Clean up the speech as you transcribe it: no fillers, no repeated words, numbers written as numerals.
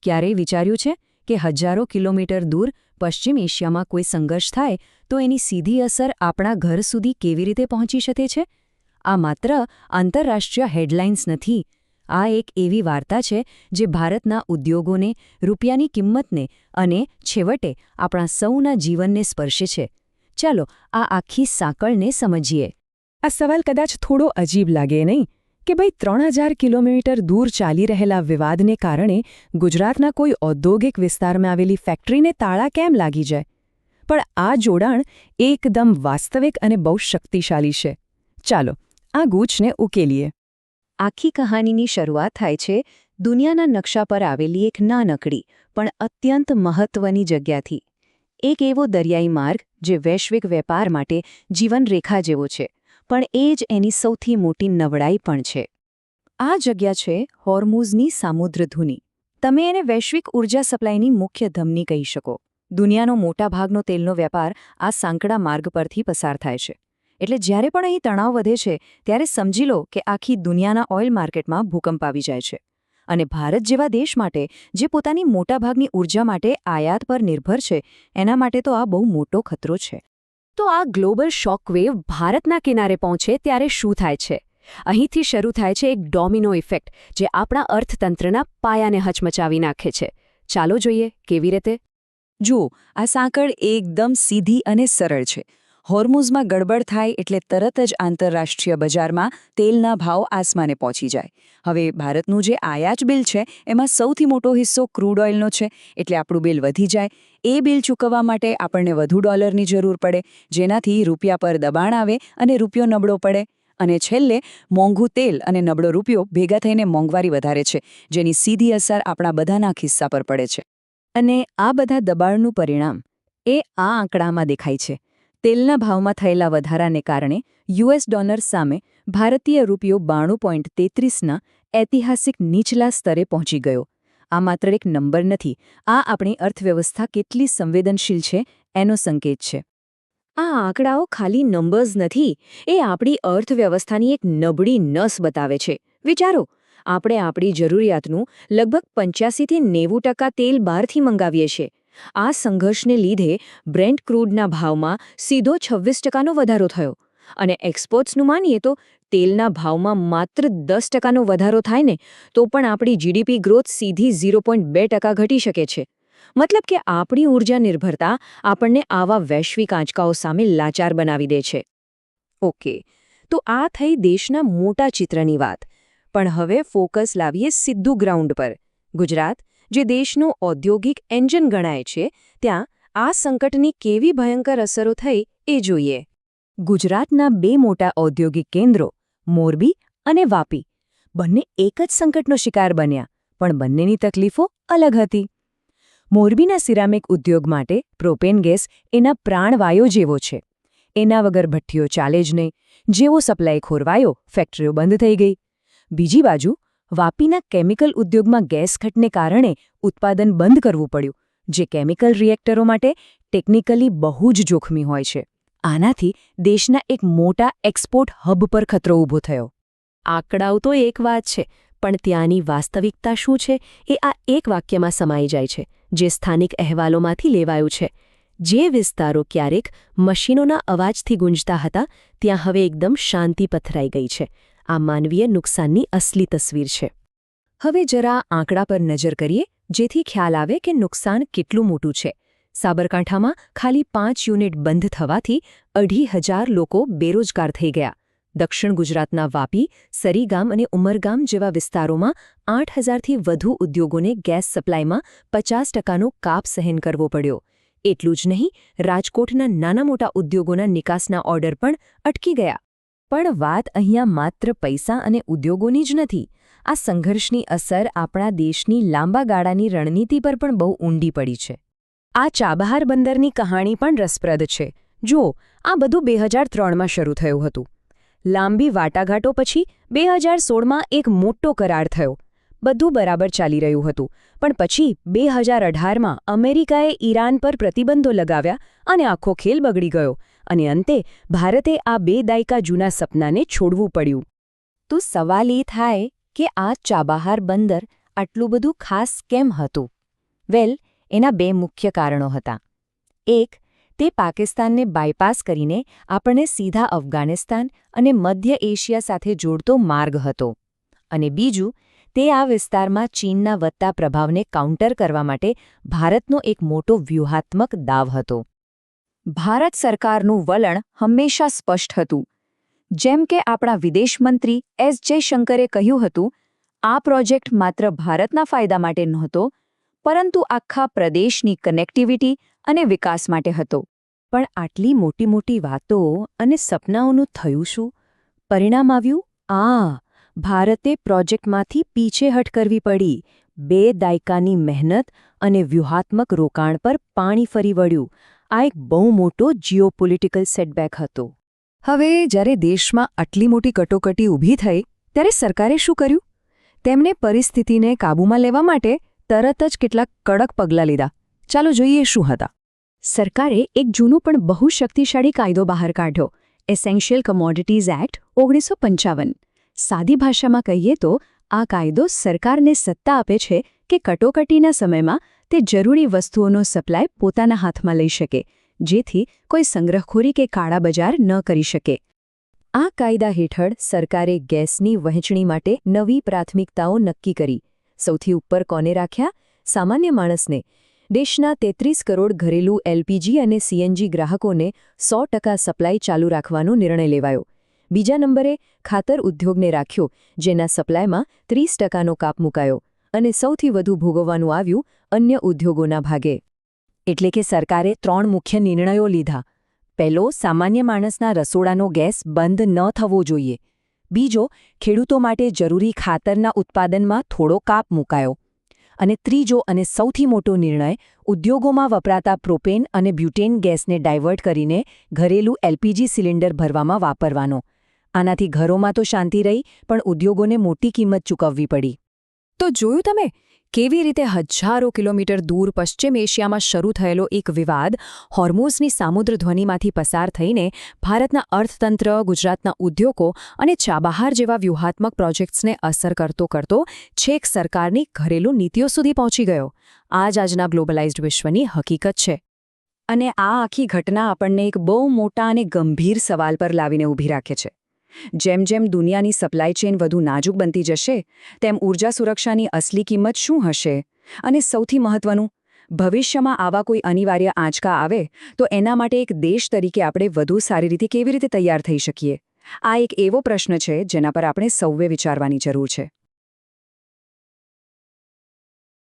ક્યારેય વિચાર્યું છે કે હજારો કિલોમીટર દૂર પશ્ચિમ એશિયામાં કોઈ સંઘર્ષ થાય તો એની સીધી અસર આપણા ઘર સુધી કેવી રીતે પહોંચી શકે છે? આ માત્ર આંતરરાષ્ટ્રીય હેડલાઇન્સ નથી. આ એક એવી વાર્તા છે જે ભારતના ઉદ્યોગોને, રૂપિયાની કિંમતને અને છેવટે આપણા સૌના જીવનને સ્પર્શે છે. ચાલો આ આખી સાંકળને સમજીએ. આ સવાલ કદાચ થોડો અજીબ લાગે નહીં કે ભાઈ 3000 કિલોમીટર દૂર ચાલી રહેલા વિવાદને કારણે ગુજરાતના કોઈ ઔદ્યોગિક વિસ્તારમાં આવેલી ફેક્ટરીને તાળા કેમ લાગી જાય? પણ આ જોડાણ એકદમ વાસ્તવિક અને બહુ શક્તિશાળી છે. ચાલો આ ગૂંચને ઉકેલીએ. આખી કહાનીની શરૂઆત થાય છે દુનિયાના નકશા પર આવેલી એક નાનકડી પણ અત્યંત મહત્વની જગ્યાથી. એક એવો દરિયાઈ માર્ગ જે વૈશ્વિક વેપાર માટે જીવનરેખા જેવો છે, પણ એ જ એની સૌથી મોટી નબળાઈ પણ છે. આ જગ્યા છે હોર્મુઝની સામુદ્રધુની. તમે એને વૈશ્વિક ઉર્જા સપ્લાયની મુખ્ય ધમની કહી શકો. દુનિયાનો મોટાભાગનો તેલનો વેપાર આ સાંકડા માર્ગ પરથી પસાર થાય છે. એટલે જ્યારે પણ અહીં તણાવ વધે છે ત્યારે સમજી લો કે આખી દુનિયાના ઓઇલ માર્કેટમાં ભૂકંપ આવી જાય છે. અને ભારત જેવા દેશ માટે, જે પોતાની મોટાભાગની ઉર્જા માટે આયાત પર નિર્ભર છે, એના માટે તો આ બહુ મોટો ખતરો છે. તો આ ગ્લોબલ શોકવેવ ભારતના કિનારે પહોંચે ત્યારે શું થાય છે? અહીંથી શરૂ થાય છે એક ડોમિનો ઇફેક્ટ જે આપણા અર્થતંત્રના પાયાને હચમચાવી નાખે છે. ચાલો જોઈએ કેવી રીતે. જુઓ, આ સાંકળ એકદમ સીધી અને સરળ છે. હોર્મુઝમાં ગડબડ થાય એટલે તરત જ આંતરરાષ્ટ્રીય બજારમાં તેલના ભાવ આસમાને પહોંચી જાય. હવે ભારતનું જે આયાત બિલ છે એમાં સૌથી મોટો હિસ્સો ક્રૂડ ઓઇલનો છે, એટલે આપણું બિલ વધી જાય. એ બિલ ચૂકવવા માટે આપણને વધુ ડોલરની જરૂર પડે, જેનાથી રૂપિયા પર દબાણ આવે અને રૂપિયો નબળો પડે. અને છેલ્લે મોંઘું તેલ અને નબળો રૂપિયો ભેગા થઈને મોંઘવારી વધારે છે, જેની સીધી અસર આપણા બધાના ખિસ્સા પર પડે છે. અને આ બધા દબાણનું પરિણામ એ આ આંકડામાં દેખાય છે. તેલના ભાવમાં થયેલા વધારાને કારણે $ડોલર સામે ભારતીય રૂપિયો 92.33ના ઐતિહાસિક નીચલા સ્તરે પહોંચી ગયો. આ માત્ર એક નંબર નથી, આ આપણી અર્થવ્યવસ્થા કેટલી સંવેદનશીલ છે એનો સંકેત છે. આ આંકડાઓ ખાલી નંબર્સ નથી, એ આપણી અર્થવ્યવસ્થાની એક નબળી નસ બતાવે છે. વિચારો, આપણે આપણી જરૂરિયાતનું લગભગ 85થી 90% તેલ બહારથી મંગાવીએ છીએ. આ સંઘર્ષને લીધે બ્રેન્ટ ક્રૂડના ભાવમાં સીધો 26%નો વધારો થયો. અને એક્સપોર્ટ્સનું માનીએ તો તેલના ભાવમાં માત્ર 10%નો વધારો થાય ને તો પણ આપણી જીડીપી ગ્રોથ સીધી 0.2% ઘટી શકે છે. મતલબ કે આપણી ઊર્જા નિર્ભરતા આપણને આવા વૈશ્વિક આંચકાઓ સામે લાચાર બનાવી દે છે. ઓકે, તો આ થઈ દેશના મોટા ચિત્રની વાત. પણ હવે ફોકસ લાવીએ સીધું ગ્રાઉન્ડ પર. ગુજરાત, જે દેશનું ઔદ્યોગિક એન્જિન ગણાય છે, ત્યાં આ સંકટની કેવી ભયંકર અસરો થઈ એ જોઈએ. ગુજરાતના 2 મોટા ઔદ્યોગિક કેન્દ્રો, મોરબી અને વાપી, બંને એક જ સંકટનો શિકાર બન્યા, પણ બંનેની તકલીફો અલગ હતી. મોરબીના સિરામિક ઉદ્યોગ માટે પ્રોપેન ગેસ એના પ્રાણવાયુ જેવો છે. એના વગર ભઠ્ઠીઓ ચાલે જ નહીં. જેવો સપ્લાય ખોરવાયો, ફેક્ટરીઓ બંધ થઈ ગઈ. બીજી બાજુ વાપીના કેમિકલ ઉદ્યોગમાં ગેસ ખટને કારણે ઉત્પાદન બંધ કરવું પડ્યું, જે કેમિકલ રિએક્ટરો માટે ટેકનિકલી બહુ જ જોખમી હોય છે. આનાથી દેશના એક મોટા એક્સપોર્ટ હબ પર ખતરો ઊભો થયો. આંકડાઓ તો એક વાત છે, પણ ત્યાંની વાસ્તવિકતા શું છે એ આ એક વાક્યમાં સમાઈ જાય છે, જે સ્થાનિક અહેવાલોમાંથી લેવાયું છે. જે વિસ્તારો ક્યારેક મશીનોના અવાજથી ગુંજતા હતા, ત્યાં હવે એકદમ શાંતિ પથરાઈ ગઈ છે. આ માનવીય નુકસાનની અસલી તસવીર છે. હવે જરા આંકડા પર નજર કરીએ, જેથી ખ્યાલ આવે કે નુકસાન કેટલું મોટું છે. સાબરકાંઠામાં ખાલી 5 યુનિટ બંધ થવાથી 2,500 લોકો બેરોજગાર થઈ ગયા. દક્ષિણ ગુજરાતના વાપી, સરીગામ અને ઉમરગામ જેવા વિસ્તારોમાં 8,000થી વધુ ઉદ્યોગોને ગેસ સપ્લાયમાં 50%નો કાપ સહન કરવો પડ્યો. એટલું જ નહીં, રાજકોટના નાના મોટા ઉદ્યોગોના નિકાસના ઓર્ડર પણ અટકી ગયા. પણ વાત અહીંયા માત્ર પૈસા અને ઉદ્યોગોની જ નથી. આ સંઘર્ષની અસર આપણા દેશની લાંબા ગાળાની રણનીતિ પર પણ બહુ ઊંડી પડી છે. આ ચાબહાર બંદરની કહાણી પણ રસપ્રદ છે. જુઓ, આ બધું 2003માં શરૂ થયું હતું. લાંબી વાટાઘાટો પછી 2016માં એક મોટો કરાર થયો. બધું બરાબર ચાલી રહ્યું હતું, પણ પછી 2018માં અમેરિકાએ ઈરાન પર પ્રતિબંધો લગાવ્યા અને આખો ખેલ બગડી ગયો. અને અંતે ભારતે આ 2 દાયકા જૂના સપનાને છોડવું પડ્યું. તો સવાલ એ થાય કે આ ચાબહાર બંદર આટલું બધું ખાસ કેમ હતું? વેલ, એના બે મુખ્ય કારણો હતા. એક, તે પાકિસ્તાનને બાયપાસ કરીને આપણને સીધા અફઘાનિસ્તાન અને મધ્ય એશિયા સાથે જોડતો માર્ગ હતો. અને બીજું, તે આ વિસ્તારમાં ચીનના વધતા પ્રભાવને કાઉન્ટર કરવા માટે ભારતનો એક મોટો વ્યૂહાત્મક દાવ હતો. ભારત સરકારનું વલણ હંમેશા સ્પષ્ટ હતું. જેમ કે આપણા વિદેશમંત્રી એસ જયશંકરે કહ્યું હતું, આ પ્રોજેક્ટ માત્ર ભારતના ફાયદા માટે નહોતો, પરંતુ આખા પ્રદેશની કનેક્ટિવિટી અને વિકાસ માટે હતો. પણ આટલી મોટી મોટી વાતો અને સપનાઓનું થયું શું? પરિણામ આવ્યું ભારતે પ્રોજેક્ટમાંથી પીછેહટ કરવી પડી. 2 દાયકાની મહેનત અને વ્યૂહાત્મક રોકાણ પર પાણી ફરી વળ્યું. આ એક બહુ મોટો જીઓપોલિટિકલ સેટબેક હતો. હવે જ્યારે દેશમાં આટલી મોટી કટોકટી ઊભી થઈ, ત્યારે સરકારે શું કર્યું? તેમણે પરિસ્થિતિને કાબૂમાં લેવા માટે તરત જ કેટલાક કડક પગલાં લીધા. ચાલો જોઈએ શું હતા. સરકારે એક જૂનો પણ બહુ શક્તિશાળી કાયદો બહાર કાઢ્યો, એસેન્શિયલ કમોડિટીઝ એક્ટ 1955. સાદી ભાષામાં કહીએ તો આ કાયદો સરકારને સત્તા આપે છે કે કટોકટીના સમયમાં તે જરૂરી વસ્તુઓનો સપ્લાય પોતાના હાથમાં લઈ શકે, જેથી કોઈ સંગ્રહખોરી કે કાળા બજાર ન કરી શકે. આ કાયદા હેઠળ સરકારે ગેસની વહેંચણી માટે નવી પ્રાથમિકતાઓ નક્કી કરી. સૌથી ઉપર કોને રાખ્યા? સામાન્ય માણસને. દેશના 33 કરોડ ઘરેલું એલપીજી અને સીએનજી ગ્રાહકોને 100% સપ્લાય ચાલુ રાખવાનો નિર્ણય લેવાયો. બીજા નંબરે ખાતર ઉદ્યોગને રાખ્યો, જેના સપ્લાયમાં 30%નો કાપ મુકાયો. અને સૌથી વધુ ભોગવવાનું આવ્યું અન્ય ઉદ્યોગોના ભાગે. એટલે કે સરકારે 3 મુખ્ય નિર્ણયો લીધા. પહેલો, સામાન્ય માણસના રસોડાનો ગેસ બંધ ન થવો જોઈએ. બીજો, ખેડૂતો માટે જરૂરી ખાતરના ઉત્પાદનમાં થોડો કાપ મુકાયો. અને ત્રીજો અને સૌથી મોટો નિર્ણય, ઉદ્યોગોમાં વપરાતા પ્રોપેન અને બ્યુટેન ગેસને ડાયવર્ટ કરીને ઘરેલું એલપીજી સિલિન્ડર ભરવામાં વાપરવાનો. આનાથી ઘરોમાં તો શાંતિ રહી, પણ ઉદ્યોગોને મોટી કિંમત ચૂકવવી પડી. તો જોયું તમે કેવી રીતે હજારો કિલોમીટર દૂર પશ્ચિમ એશિયામાં શરૂ થયેલો એક વિવાદ હોર્મુઝની સામુદ્રધ્વનિમાંથી પસાર થઈને ભારતના અર્થતંત્ર, ગુજરાતના ઉદ્યોગો અને ચાબહાર જેવા વ્યૂહાત્મક પ્રોજેક્ટ્સને અસર કરતો છેક સરકારની ઘરેલું નીતિઓ સુધી પહોંચી ગયો. આ જ આજના ગ્લોબલાઇઝ્ડ વિશ્વની હકીકત છે. અને આ આખી ઘટના આપણને એક બહુ મોટા અને ગંભીર સવાલ પર લાવીને ઊભી રાખે છે. જેમ જેમ દુનિયાની સપ્લાય ચેન વધુ નાજુક બનતી જશે, તેમ ઊર્જા સુરક્ષાની અસલી કિંમત શું હશે? અને સૌથી મહત્વનું, ભવિષ્યમાં આવા કોઈ અનિવાર્ય આંચકા આવે તો એના માટે એક દેશ તરીકે આપણે વધુ સારી રીતે કેવી રીતે તૈયાર થઈ શકીએ? આ એક એવો પ્રશ્ન છે જેના પર આપણે સૌએ વિચારવાની જરૂર છે.